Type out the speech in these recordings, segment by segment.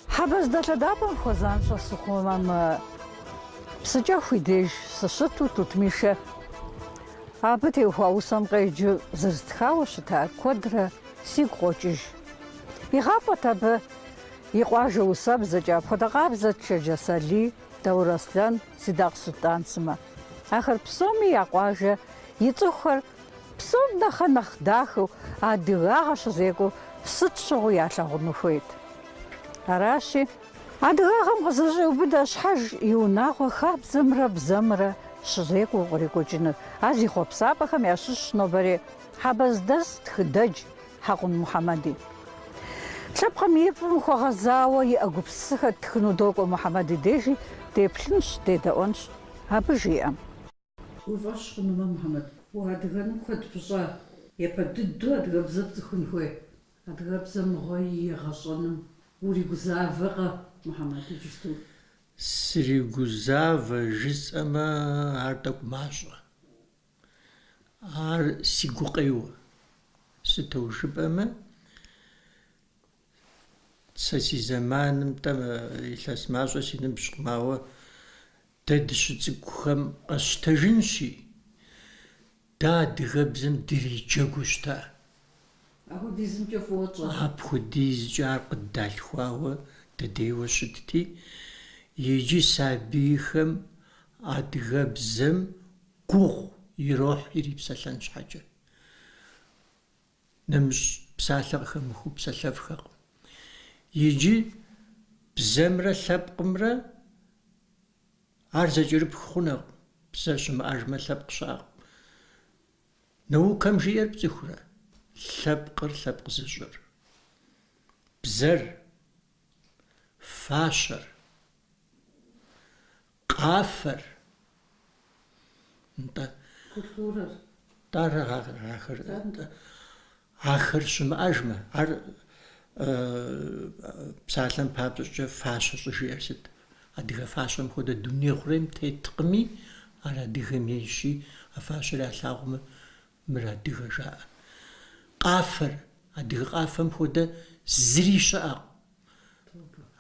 Habas dalladabam khozan sasukhumam psıca xuidej sışıtu tutmişe abı teuxausam qêcu zırtxaue şıta kuedre sigu khoç'ıj. Yiğaf'et abı yikhuajje vusebzeç'e apxuede khabzet Şşecesali, Dauraslan, Sidakh Sultansıme. Axer psomi yakhuajje yits'ıxuxer psom nexe nexh daxeu adıgağe şızêk'ueu sıt şığui yalhağunu xuêyt. Araşi adıgağem khızış'eubıde şhejj yiunağue xabzemre bzemre şızêk'ueu khrik'uç'ınır. A zixhuepsap'exem yaşışş noberi Habazdes txıdec Hakhun Muhamedi. Lhepkhem yif'ım xueğezaue yi'e gupsısexer txınu dok'ue Muhamedi dêjji dêplhınş, dêde'uenş. Abı jji'em. Уфӏэщ хъунумэ Мухьэмэд, уадыгэным куэд пщӏэ, епэ дыду адыгэбзэ пцӏыхун хуей. Адыгэбзэ мыгъуэи игъэщӏэным уригузавэкъэ, Мухьэмэд, иджысту? Сригузавэ жысӏэмэ ар тӏэкӏу мащӏэ. Ар си гукъеуэ. Сытэу жыпӏэмэ, сэ си зэманымтӏэ илъэс мащӏэ си ныбжькъым, ауэ дэ дыщыцӏыкӏухэм къэсщтэжынщи, дэ адыгэбзэм дриджэгуу щыта. Апхуэдизымкӏэ фӏыуэ тщӏэ. Апхуэдизкӏэ ар къыддалъхуауэ дэдейуэ щытти, иджы сабийхэм адыгэбзэм гугъу ирохь ирипсэлъэн щхьэкӏэ. Нэмыщӏ псалъэ къыхэмыхыу псэлъэфхэкъым. Иджы бзэмрэ лъэпкъымрэ ар зэкӏэрыпх хъунэкъым. Бзэ щымыӏэжмэ лъэпкъ щыӏэкъым. Наукэм жиӏэр пцӏыхурэ лъэпкъыр лъэпкъ зыщӏыр. Бзэр, фащэр, къафэр, Культурэр. тӏарэ ахэр щымыӏэжмэ, ар псалъэм папщӏэкӏэ фащэ щӏы жиӏэр сыт? Адыгэ фащэм хуэдэ дуней хъурейм теткъыми, ар адыгэм ейщи, а фащэр ялъагъумэ, мыр адыгэ жаӏэ. Къафэр, адыгэ къафэм хуэдэ зыри щыӏэкъым.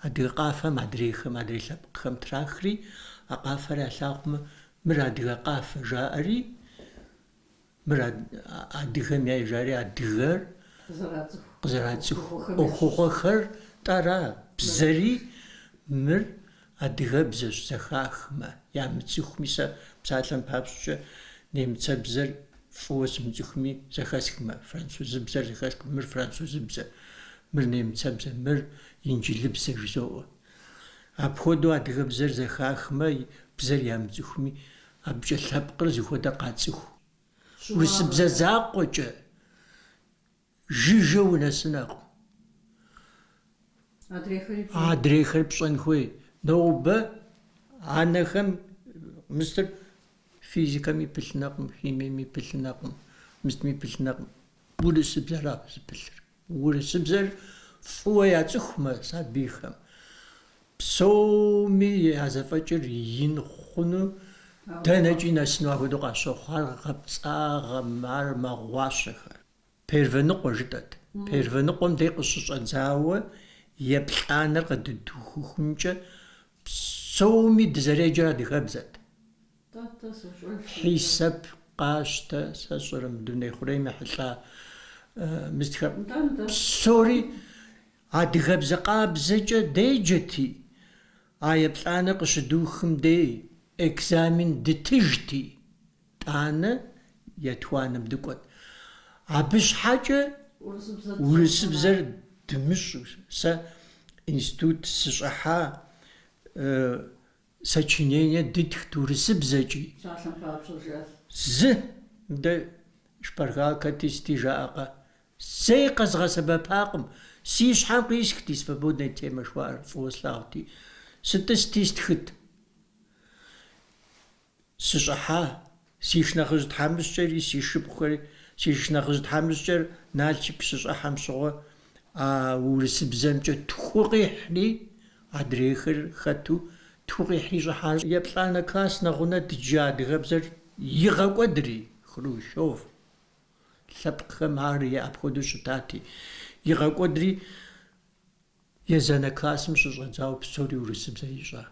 Адыгэ къафэм адрейхэм, адрей лъэпкъхэм трахри, а къафэр ялъагъумэ, мыр адыгэ къафэ жаӏэри, мыр адыгэм яижари адыгэр къызэрацӏыху ӏуэхугъуэхэр тӏэра. Бзэри мыр адыгэбзэщ зэхахмэ, ямыцӏыхуми, сэ псалъэм папщӏэкӏэ немыцэбзэр фӏыуэ сымыцӏыхуми зэхэсхмэ, французыбзэр зэхэсхмэ, мыр французыбзэ, мыр немыцэбзэ, мыр инджылыбзэ жызоӏуэ. Апхуэдэу адыгэбзэр зэхахмэ, бзэр ямыцӏыхуми, абыкӏэ лъэпкъыр зыхуэдэ къацӏыху. Урысыбзэ закъуэкӏэ жыжьэ унэсынэкъым. Адрейхэр пщӏэн хуей. Нобэ анэхэм мыстыр физикэм ипылъынэкъым, химием ипылъынэкъым, мыстым ипылъынэкъым. Урысыбзэра зыпылъыр. Урысыбзэр фӏыуэ яцӏыхумэ сабийхэм. Псоми я зэфӏэкӏыр ин хъуну, дэнэкӏи нэсыну апхуэдэу къащохъу. Ар гъэпцӏагъэм, ар мэгъуащэхэр. Первэныкъуэ жытӏэт. Первэныкъуэм дей къыщыщӏэдзауэ еплӏанэр къыдыдухухымкӏэ псоми дызэреджэр адыгэбзэт. Хьисэп, къащтэ, сэ щӏэрым, дуней хъурейм ехьылӏа мыстхэм псори адыгэбзэ къабзэкӏэ деджэти, а еплӏанэр къыщыдухым дей экзамен дытыжти, тӏанэ етхуанэм дыкӏуэт. Абы щхьэкӏэ урысыбзэр дымыщӏу. Сэ институт сыщӏыхьа сочинение дытхт урысыбзэкӏи. Зы дэ шпаргалкэ тести жаӏэкъэ. Зэи къэзгъэсэбэпакъым. Си щхьэм къисхти свободная тема жыхуаӏэр фӏыуэ слъагъурти. Сытӏыс тистхыт. Сыщӏыхьа си шынэхъыжь тхьэмыщкӏэри, си шыпхъухэри, си шынэхъыжь тхьэмыщкӏэр Налшык щыщӏыхьэм щыгъуэ урысыбзэмкӏэ тху къихьри, адрейхэр хэту тху къихьри щӏыхьащ. Еплӏанэ класс нэгъунэ дыджа адыгэбзэр игъэкӏуэдри Хрущев, лъэпкъхэм ар апхуэдэу щытати. Игъэкӏуэдри езанэ классым щыщӏэдзауэ псори урысыбзэ ищӏа.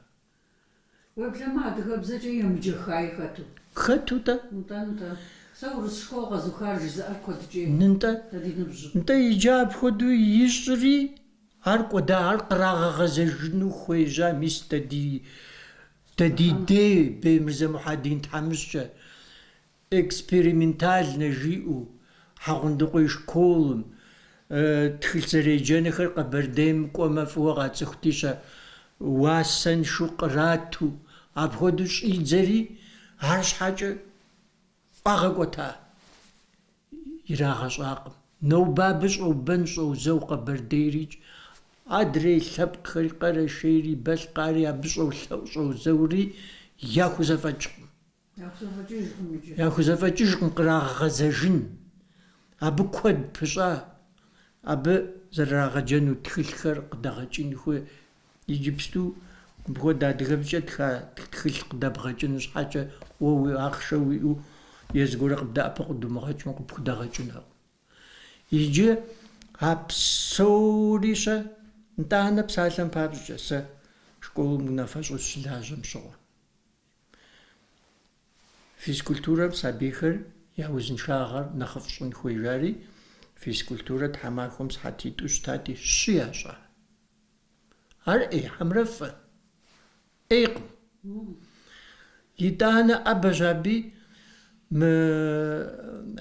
Уеблэмэ адыгэбзэкӏэ емыджэхаи хэту. Хэту-тӏэ? НтӀэ. Сэ урысшхуэу къэзухар жызыӏэр куэдыкӏэ Нынтӏэ. ди ныбжьым. НтӀэ иджы апхуэдэу ищӏри ар кӏуэда, ар кърагъэгъэзэжыну хуежьа, мис дади дей Беймырзэ Мухьэдин Тхьэмыщкӏэ экспериментальнэ жиӏэу Хьэгъундыкъуей школым тхылъ зэреджэнхэр Къэбэрдейм кӏуэмэ фӏыуэ къацӏыхути уасэншэу кърату апхуэдэу щӏидзэри ар щхьэкӏэ фӏагъэкӏуэта ирагъэщӏакъым. Ноубабы щӏэубэн щӏэузэу Къэбэрдейрикӏ адрей лъэпкъхэри къэрэшейри Балъкъари абы щӏэузэури яхузэфӏэкӏкъым. Яхузэфӏэкӏыжкъым, кърагъэгъэзэжын. Абы куэд пыщӏа, абы зэрырагъэджэну тхылъхэр къыдэгъэкӏын хуей. Иджыпсту мыпхуэдэ адыгэбзэкӏэ тхылъ къыдэбгъэкӏын щхьэкӏэ уэ уи ахъшэ уиӏэу езы гуэрэ къыбдэӏэпэ къыдумыгъэкӏмэ къыпхудэгъэкӏынукъым. Иджы а псори НтӀанэ псалъэм папщӏэкӏэ сэ школым унафэщӏу щылажьэм щыгъуэ. Физкультурэм сабийхэр я узыншагъэр нэхъыфӏ щӏын хуежари физкультурэ тхьэмахуэм сыхьэтитӏу щытати щы ящӏа. Ар ӏейхьэмрэ фӏы. ӏейкъым. ИтӀанэ ӏэбэщ аби мы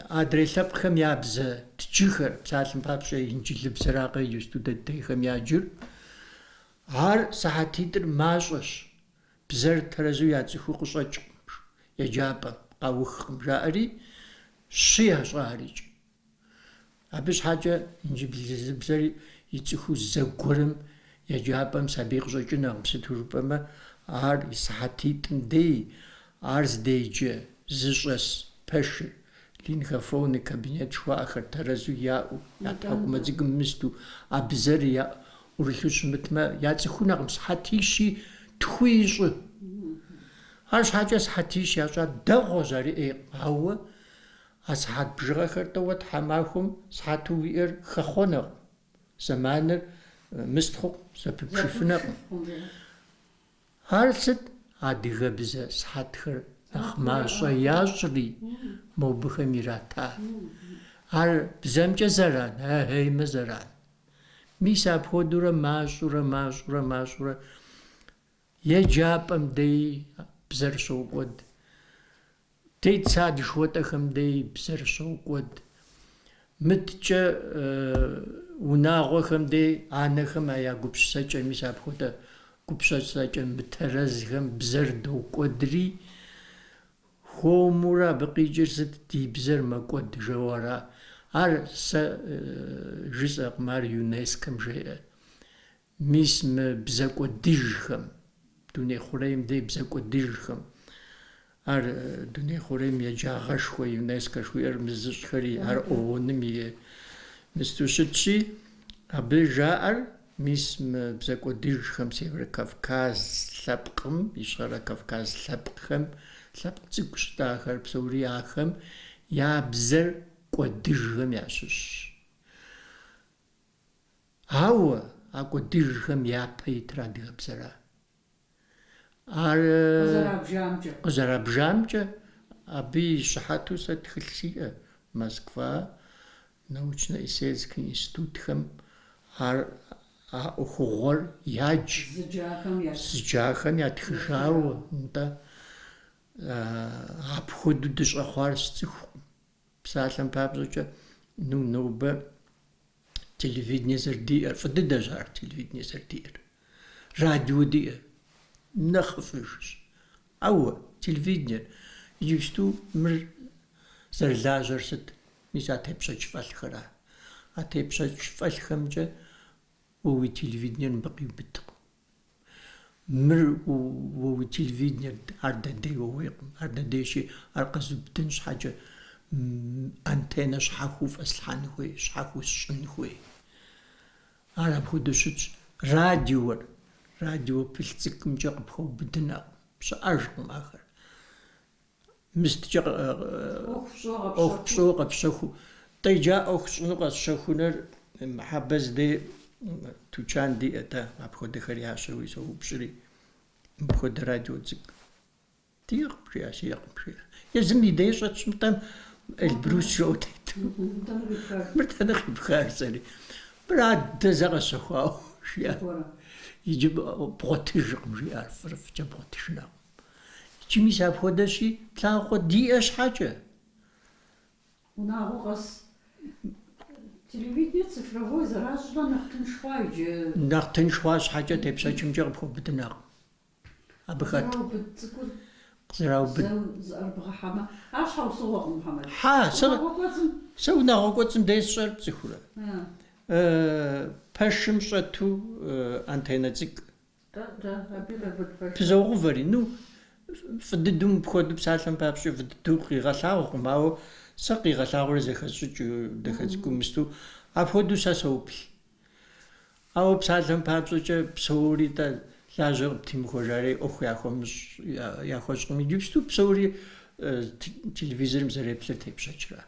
адрей лъэпкъхэм я бзэ тджыхэр, псалъэм папщӏэ инджылызыбзэракъэ иджы студентейхэм яджыр, ар сыхьэтитӏыр мащӏэщ. Бзэр тэрэзу яцӏыхуу къыщӏэкӏкъым еджапӏэм, къаухкъым жаӏэри щы ящӏа арикӏ. Абы щхьэкӏэ инджылызыбзэр ицӏыхуу зэгуэрым еджапӏэм сабий къыщӏэкӏынукъым. Сыту жыпӏэмэ, ар и сыхьэтитӏым дей, ар здеиджэ зыщӏэс пэшыр, линхофоны, кабинет жыхуаӏэхэр тэрэзу яӏэу, я тхьэкӏумэ цӏыкӏум мысту, а бзэр ӏурылъу щымытмэ, яцӏыхунукъым сыхьэтищи тхуи щӏы. Ар щхьэкӏэ сыхьэтищ ящӏа дэгъуэщ, ари ӏейкъым. Ауэ а сыхьэт бжыгъэхэр тӏэуэ тхьэмахуэм сыхьэту уиӏэр хэхъуэнукъым. Зэманыр мыст хъукъым, зэпыпшыфынукъым. Ар сыт? Адыгэбзэ сыхьэтхэр нэхъ мащӏэ ящӏри мобыхэм ирата. Ар бзэмкӏэ зэран, ӏеймэ зэран. Мис апхуэдэурэ мащӏурэ еджапӏэм дей бзэр щокӏуэд. Тет сад жыхуэтӏэхэм дей бзэр щокӏуэд. Мыткӏэ унагъуэхэм дей анэхэм я гупсысэкӏэ, мис апхуэдэ гупсысэкӏэ мытэрэзхэм бзэр докӏуэдри, хуэмурэ абы къикӏыр сыт? Ди бзэр мэкӏуэд жэуэра. Ар сэ жысӏэкъым, ар ЮНЕСКОм жеӏэ. Мис мы бзэкӏуэдыжхэм, дуней хъурейм дей бзэкӏуэдыжхэм, ар дуней хъурейм еджагъэшхуэ ЮНЕСКО жыхуиӏэр мызыщӏхэри, ар ООНым и мысту щытщи, абы жаӏэр мис мы бзэкӏуэдыжхэм Северокавказ лъэпкъым, Ищхъэрэ Кавказ лъэпкъхэм, лъэпкъ цӏыкӏу щытахэр псори ахэм я бзэр кӏуэдыжхэм ящыщщ. Ауэ а кӏуэдыжхэм япэ итыр адыгэбзэра. Ар къызэрабжамкӏэ абы и щыхьэту сэ тхылъ сиӏэ. Москва научно-исследовательский институтхэм ар а ӏуэхугъуэр ядж. Зыджахэм ятхыжауэ, нтӏэ. Апхуэдэу дыщӏэхъуар сцӏыхукъым. Псалъэм папщӏэкӏэ, нобэ телевидение зэрыдиӏэр, фӏы дыдэщ ар телевидение зэрыдиӏэр. Радио диӏэр нэхъыфӏыжщ. Ауэ телевидение иджыпсту мыр зэрылажьэр сыт? Мис а тепщэч фӏэлъхэра. А тепщэч фӏэлъхэмкӏэ уэ уи телевидениер мыбы къиубыткъым. Мыр уэ уи телевидениер ар дэдей уэуейкъым. Ар дэдейщи, ар къэзубыдын щхьэкӏэ антеннэ щхьэхыу фӏэслъхьэн хуей, щхьэхыу сщӏын хуей. Ар апхуэдэу щытщ. Радио пылъ цӏыкӏумкӏэ къыпхуэубыдынукъым. Щыӏэжкъым ахэр. Мысткӏэ ӏуэху пщӏэу къэпщэхуу تيجا أخصنو قصشخونر محبز دي توچان دي أتا أبخد خري عشوي سو بشري بخد راديو تزك تيق بشي عشيق بشي يزم يديش أتشمتم البروس شو تيت مرتنا خي بخار سالي براد دزاق السخواو شيا يجب بغوتيج مجي عارف رفجة بغوتيجنا يجي ميساب خودشي تلاقو دي اش حاجة وناغوغس تلفزيون цифровой заражена нахтыншвайджи. نختنشواش حاجة تبسا جمجا بخو بدنا أبخات قزراو بد زربغ حما عاش حوصوغ محمد ها سو ناغوغوتسم ديس شرب زخورة باشم شاتو أنتينا زك بزوغو فري نو فددوم بخود بسالم بابشو فددو قيغالاغو ماو ساقي غلاغو زخصو دخصكو مستو أفودو ساسوبي أو بسالم بابشو بسوري تا لاجر بتيم خوجاري أخو ياخومش ياخوش قومي جبستو بسوري تلفزيون مزري بلتي بشجرا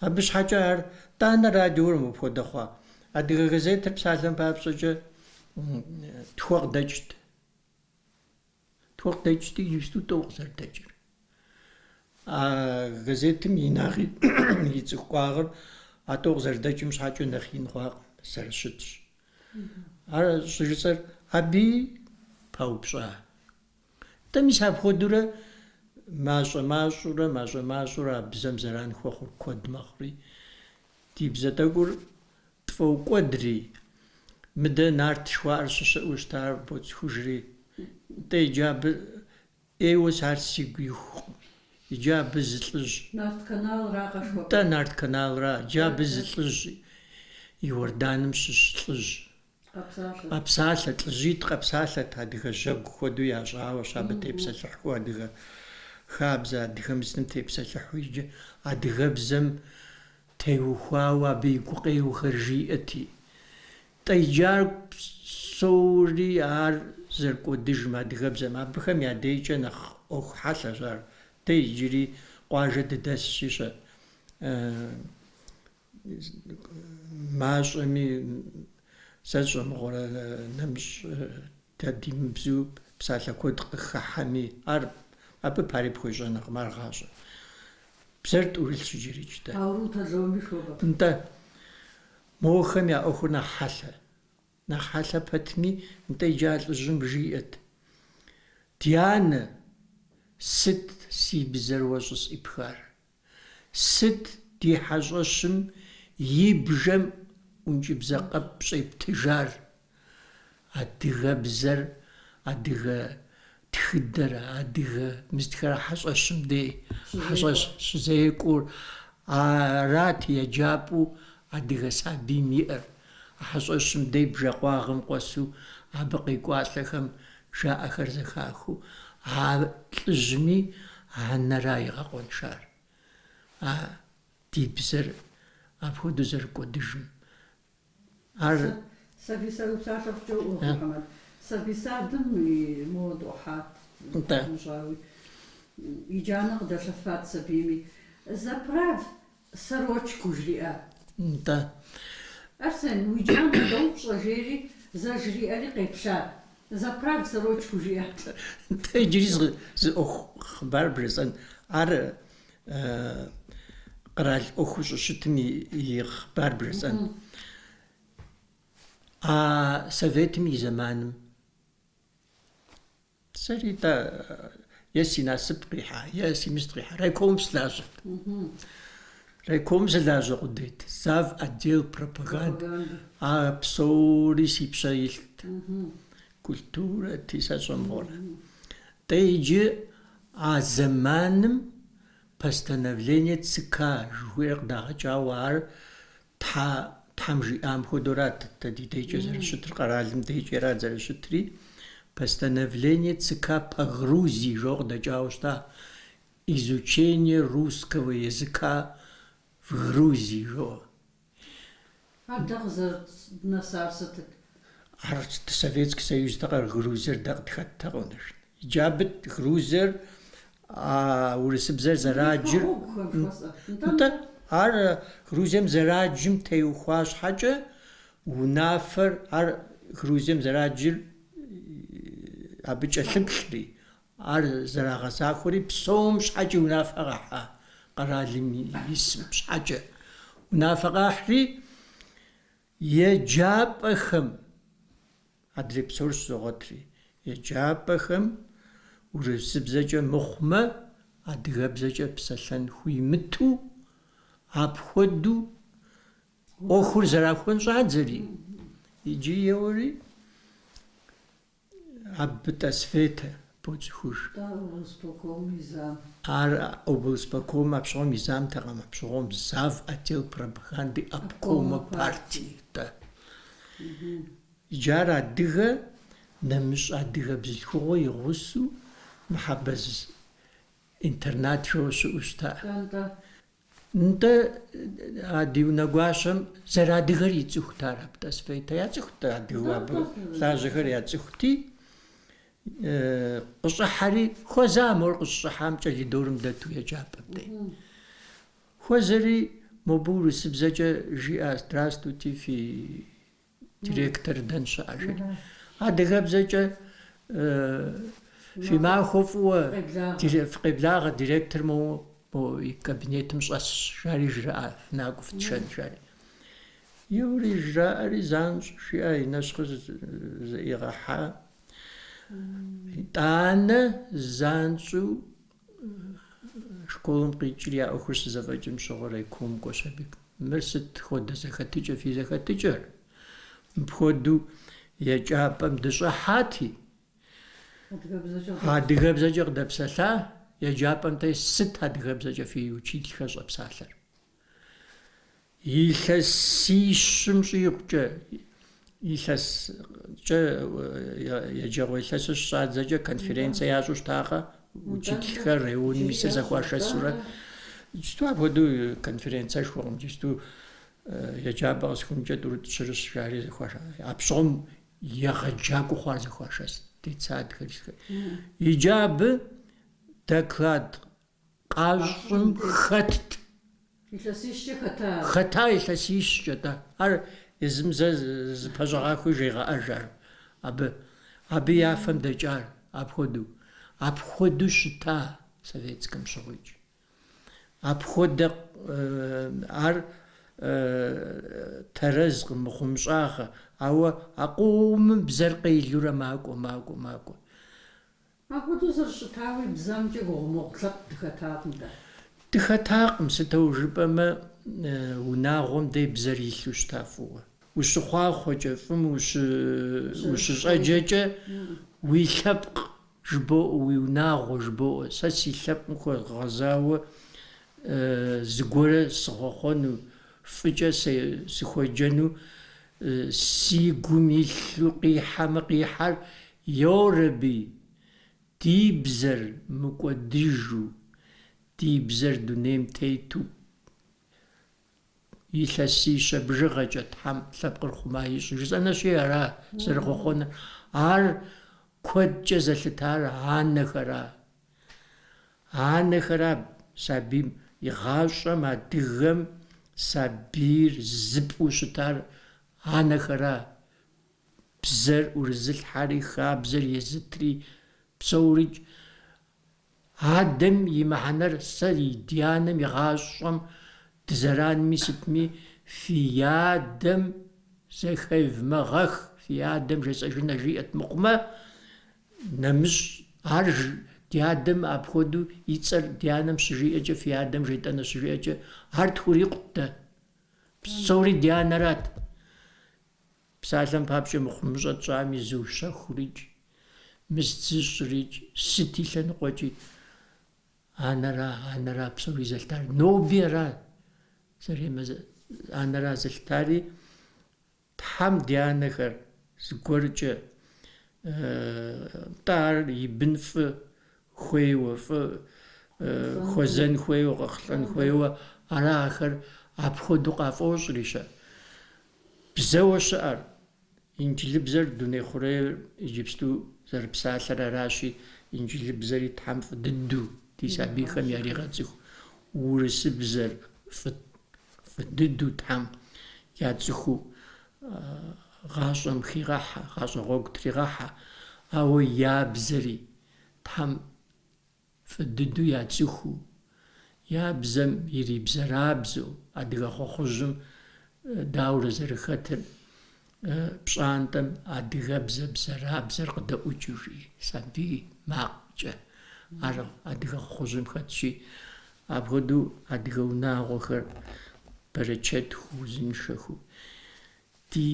أبش حاجة تانا راديو مفود أخوا أدغ غزيت بسالم بابشو تخوق دجت جبستو توغزر دجر غزيتم يناغي يتسقاغر أتوغزر دجم شحاجو نخين خواق سرشتش شجسر أبي باوبشا تميس هابخودورة ماشورة بزمزران خوخور كود مخري تيبزتاقور تفو قدري مدى نارت شوار وشتار بوت خجري تي جاب ايوز هارسيقيوخ جاب زلج نارت كنال راقش وقت تا نارت كنال را جاب زلج يوردانم شلج قبسالة تلجيت قبسالة هادغا جاق خودو يا جاو شابة تيبسالحو هادغا خابزة هادغا مزنم تيبسالحو يجي هادغا بزم تيوخواوا بيقوقيو خرجيئتي تيجار سوري عار زرقو دجما هادغا بزم بخم ياديجا نخ أخ حاسة جار تيجري قواجة داس شيشة ماش أمي سجى مغرى نمش تديم بزوب بسالة كود خحامي عرب أبي باري بخوجة نغمار غاجة بسرت أوريل شجري جدا أورو تزومي شوبا انت موخم يا أخو نحالة بتمي انت جات الجنب جيئت ديانا ست سي بزروجس إبخار ست دي حاجشم يبجم ونجيب زقب شيب تجار أدغى بزر أدغى تخدر أدغى مستخرا حشاشم دي حشاش زي كور رات يجابو أدغى سابي مئر حشاشم دي بجاقواغم قوسو أبقي قواسلخم جاء آخر زخاخو تلجمي هنراي غاقون شار دي بزر أبهدو زر قدجم سبيسا وساشف جو محمد سبيسا دم موضوعات مجاوي يجانا غدا شفات سبيمي زبراف سروش كجريئة انت أرسن ويجانا دوش جيري زجريئة لقيبشا زبراف سروش كجريئة انت يجري زي أخبار برزان عر قرال أخوش شتمي يخبار برزان سافيتمي زمانم سريتا ياسي ناسب قيحة ياسي مستقيحة رايكم سلاجة رايكم سلاجة قديت ساف أديل بروباغاند بصوري سيبشايلت كولتورة تيسا جمهورة تيجي زمانم постановление ЦК жуер дагачавар тамжи ам ходорат тадитейче зарешитр қаралым дейчера зарешитри постановление ЦК по Грузии жор дачавшта изучение русского языка в Грузии жо. Адагзар насарсатык. Советский Союз тагар Грузия дагтхат тагонеш. Ижабет Грузия урысыбзер зараджир. ар Грузием зэраджым теухуа щхьэкӏэ унафэр ар Грузием зэраджыр абы кӏэлъыплъри ар зэрагъэзахуэри псом щхьэкӏэ унафэ къахьа къэралым исым щхьэкӏэ унафэ къахьри еджапӏэхэм адрей псор щызогъуэтри еджапӏэхэм урысыбзэкӏэ мыхъумэ адыгэбзэкӏэ псэлъэн хуимыту апхуэдэу ӏуэхур зэрахуэн щӏадзэри иджы еуэри абы тӏасфетэ поцӏыхуж. Ар облсполком апщыгъуэм и замтэкъым, апщыгъуэм зав отдел пропаганды обкома партии. Иджы адыгэ нэмыщӏ адыгэ бзылъхугъуэ игъусэу мыхьэбэз интернат жэуэ щыӏэу щыта. НтӀэ а ди унэгуащэм зэрадыгэр ицӀыхут ар абы тӀасфетэ яцӀыхут адыгэу абы лажьэхэр яцӀыхути къыщӀыхьэри хуэзам ар къыщыщӀыхьам кӀэлыдорым дэту еджапӏэм дей. Хуэзэри мобы урысыбзэкӀэ жиӀэ «Здравствуйте, фи директор дэн щыӀэ?» жери. АдыгэбзэкӀэ фи махуэ фӀыуэ фыкъеблагъэ директор моуэ и кабинетым щӀэсщ, жари жраӀэ, фынакӀуэ фытшэн жари. Еуэри жраӀэри занщӀ жиӀэ и нэщхъыр зэӀигъэхьа. ИтӀанэ занщӀу школым къикӀри я Ӏуэхур щызэфӀэкӀым щыгъуэ райком кӀуэщ абы. Мыр сыт хуэдэ зэхэтыкӀэ фи зэхэтыкӀэр? Мыпхуэдэу еджапӏэм дыщӏыхьати, адыгэбзэкӏэ къыдэпсэлъа, еджапӏэм те сыт адыгэбзэкӏэ фи учителхэр щӏэпсалъэр? Илъэсищым щӏигъукӏэ, илъэскӏэ еджэгъуей илъэсыр щӏадзэкӏэ конференцие ящӏу щытакъэ, учителхэр районым исыр зэхуашэсурэ. Иджыпсту апхуэдэу конференциешхуэкъым, иджыпсту еджапӏэ къысхуэмыкӏэ тӏурыт щырыщ жари зэхуашэ. Апщыгъуэм егъэджакӏуэ хъуар зэхуашэс. Детсадхэр. Иджы абы доклад къащӏым хэтт. Хэта илъэсищкӏэ. Ар езым зэ зыпэщӏэгъахуи жегъэӏэж ар. Абы яфэм дэкӏар апхуэдэу. Апхуэдэу щыта советскэм щыгъуикӏ. Апхуэдэ ар тэрэз къымыхъумщӏагъэ, ауэ акъомым бзэр къелурэ макӏуэ. Апхуэдэу зэрыщытауи бзэмкӏэ гугъумыгъу лъэпкъ дыхэтакъым дэ. Дыхэтакъым, сытэу жыпӏэмэ, унагъуэм дей бзэр илъу щыта фӏыуэ. Ущыхъуахъуэкӏэ, фӏым ущыщӏэджэкӏэ уи лъэпкъ жыбоӏэ, уи унагъуэ жыбоӏэ. Сэ си лъэпкъым хуэгъэзауэ зыгуэрэ сыгъуэхъуэну, фӏыкӏэ сыхуеджэну си гум илъу къихьэмэ къихьэр йорэби ди бзэр мыкӏуэдыжу, ди бзэр дунейм тету илъэсищэ бжыгъэкӏэ Тхьэм лъэпкъыр хъума ищӏ. Жысӏэнэщи ара зэрыхъуэхъуэныр. Ар куэдкӏэ зэлъытар анэхэра сабийм игъащӏэм адыгэм сабийр зыпӏу щытар анэхэра. Бзэр урызылъхьэри хабзэр езытри псэурикӏ. Адэм и мыхьэнэр сэ ди анэм игъащӏэм дызэранми сытми фи адэм зэхэвмыгъэх, фи адэм жесӏэжынэ жиӏэт мыхъумэ, нэмыщӏ ар ди адэм апхуэдэу и цӏэр ди анэм щыжиӏэкӏэ, фи адэм жетӏэнэ щыжиӏэкӏэ, ар тхурикъутэ. Псори ди анэрат. Псалъэм папщӏэ мыхъумыщӏэ тщӏами зыущэхурикӏ, мыздзыщӏрикӏ, сыт и лъэныкъуэкӏи. Анэра псори зэлътар. Ноби ара анэра зэлътари. Тхьэм ди анэхэр зыгуэркӏэ ар и бын фӏы хуейуэ, хуэзэн хуейуэ, къэхъулӏэн хуейуэ, арахэр апхуэдэу къафӏощӏри щэ. Бзэуэ щыӏэр. Инджылыбзэр дуней хъурейр иджыпсту зэрыпсалъэр аращи, инджылыбзэри Тхьэм фӏы дыдэу ди сабийхэм яригъэцӏыху. Урысыбзэр фӏы фыдыду Тхьэм яцӀыхуу гъащӀэм хигъэхьэ, гъащӀэ гъуэгу тригъэхьэ, ауэ ябзэри Тхьэм фыдыду яцӀыхуу, ябзэм ирибзэрабзэу, адыгэ хъуэхъужьым дауэрэ зэрыхэтыр пщӀантӀэм адыгэбзэ бзэрабзэр къыдэӀукӀыжи, сабий макъкӀэ, ар адыгэ хъуэхъужьым хэтщи, апхуэдэу адыгэ унагъуэхэр бэрэчэтху, узыншэху, ди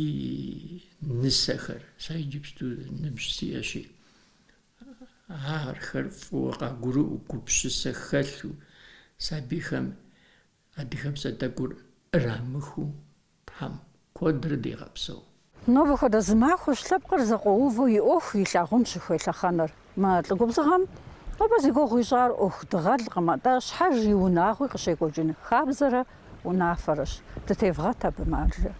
нысэхэр, сэ иджыпсту ныбжь сиӀэщи, ахэр фӀыуэ къагурыӀуэу, гупсысэ хэлъу, сабийхэм адыгэбзэ тӀэкӀур Ӏэрамыхыу Тхьэм куэдрэ дегъэпсэу. Нобэ хуэдэ зы махуэщ лъэпкъыр зэкъуэувэу и Ӏуэху илъагъун щыхуелъэхъэныр. Мы лӀыгубзыгъэм нобэ зи гугъу ищӀар Ӏуэху дыгъэлӀкъым, атӀэ щхьэж и унагъуи къыщекӀуэкӀын. Хабзэрэ унафэрэщ. Дытевгъэт абы, маржэ.